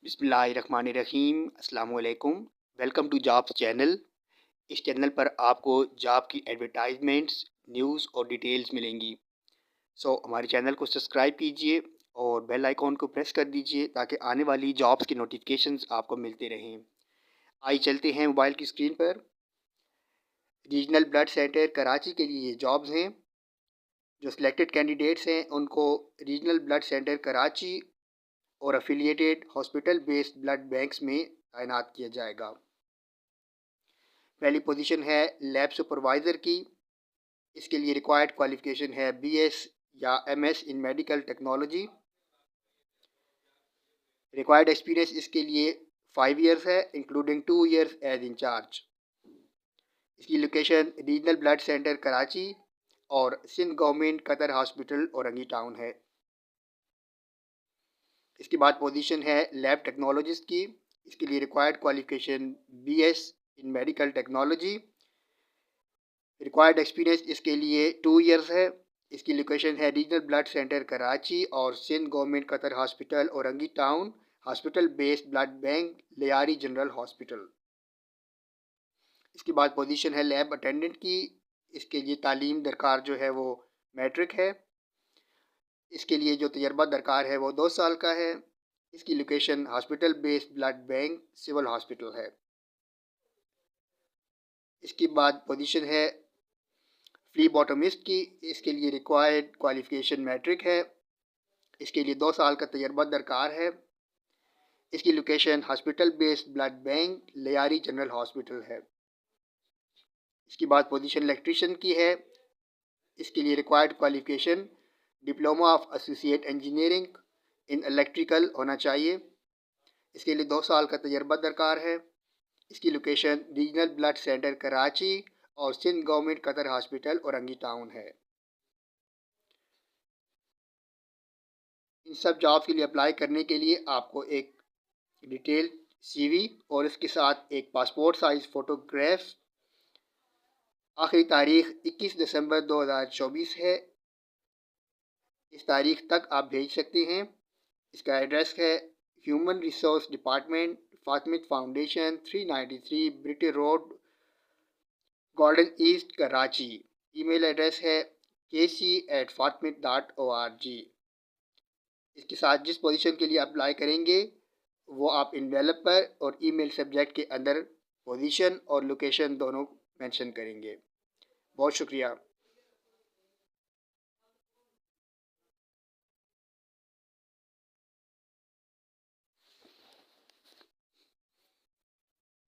बिस्मिल्लाहिर्रहमानिर्रहीम। अस्सलाम वालेकुम। Welcome to jobs channel. इस चैनल पर आपको जॉब की एडवर्टाइजमेंट्स, न्यूज़ और डिटेल्स मिलेंगी। हमारे चैनल को सब्सक्राइब कीजिए और बेल आइकॉन को प्रेस कर दीजिए ताकि आने वाली जॉब्स की नोटिफिकेशंस आपको मिलते रहें। आइए चलते हैं मोबाइल की स्क्रीन पर। रीजनल ब्लड सेंटर कराची के लिए ये जॉब्स हैं। जो सिलेक्टेड कैंडिडेट्स हैं उनको रीजनल ब्लड सेंटर कराची और affiliated hospital based blood banks में तैनात किया जाएगा। पहली पोजीशन है लैब सुपरवाइज़र की। इसके लिए रिक्वायर्ड क्वालिफ़िकेशन है BS या MS in medical technology. Required experience इसके लिए 5 इयर्स है, इंक्लूडिंग 2 इयर्स एज इंचार्ज। इसकी location regional blood centre Karachi और Sindh government Qatar hospital Orangi town है। इसके बाद पोजीशन है लैब टेक्नोलॉजिस्ट की। इसके लिए रिक्वायर्ड क्वालिफ़िकेशन BS इन मेडिकल टेक्नोलॉजी। रिक्वायर्ड एक्सपीरियंस इसके लिए 2 इयर्स है। इसकी लोकेशन है रीजनल ब्लड सेंटर कराची और Sindh government Qatar hospital Orangi town hospital based blood bank Lyari general hospital. इसके बाद पोजीशन है लैब अटेंडेंट की। इसके लिए तालीम दरकार जो है वो मैट्रिक है। इसके लिए जो तजर्बा दरकार है वो 2 साल का है। इसकी location hospital based blood bank civil hospital है। इसके बाद पोजीशन है फ्लीबॉटमिस्ट की। इसके लिए रिक्वायर्ड क्वालिफ़िकेशन मैट्रिक है। इसके लिए 2 साल का तजर्बा दरकार है। इसकी location hospital based blood bank Lyari general hospital है। इसके बाद पोजीशन इलेक्ट्रीशियन की है। इसके लिए required qualification diploma of associate engineering in electrical होना चाहिए। इसके लिए 2 साल का तजर्बा दरकार है। इसकी location regional blood centre Karachi और Sindh government Qatar hospital Orangi town है। इन सब जॉब्स के लिए अप्लाई करने के लिए आपको एक डिटेल CV और इसके साथ एक पासपोर्ट साइज़ फ़ोटोग्राफ। आखिरी तारीख 21 दिसंबर 2024 है। इस तारीख तक आप भेज सकते हैं। इसका एड्रेस है human resource department, Fatimid foundation, 393 Britto road, Garden East Karachi. Email address है kc@fatimid.org। इसके साथ जिस पोजीशन के लिए अप्लाई करेंगे वो आप इन्वेलपर और ईमेल सब्जेक्ट के अंदर पोजीशन और लोकेशन दोनों मेंशन करेंगे। बहुत शुक्रिया।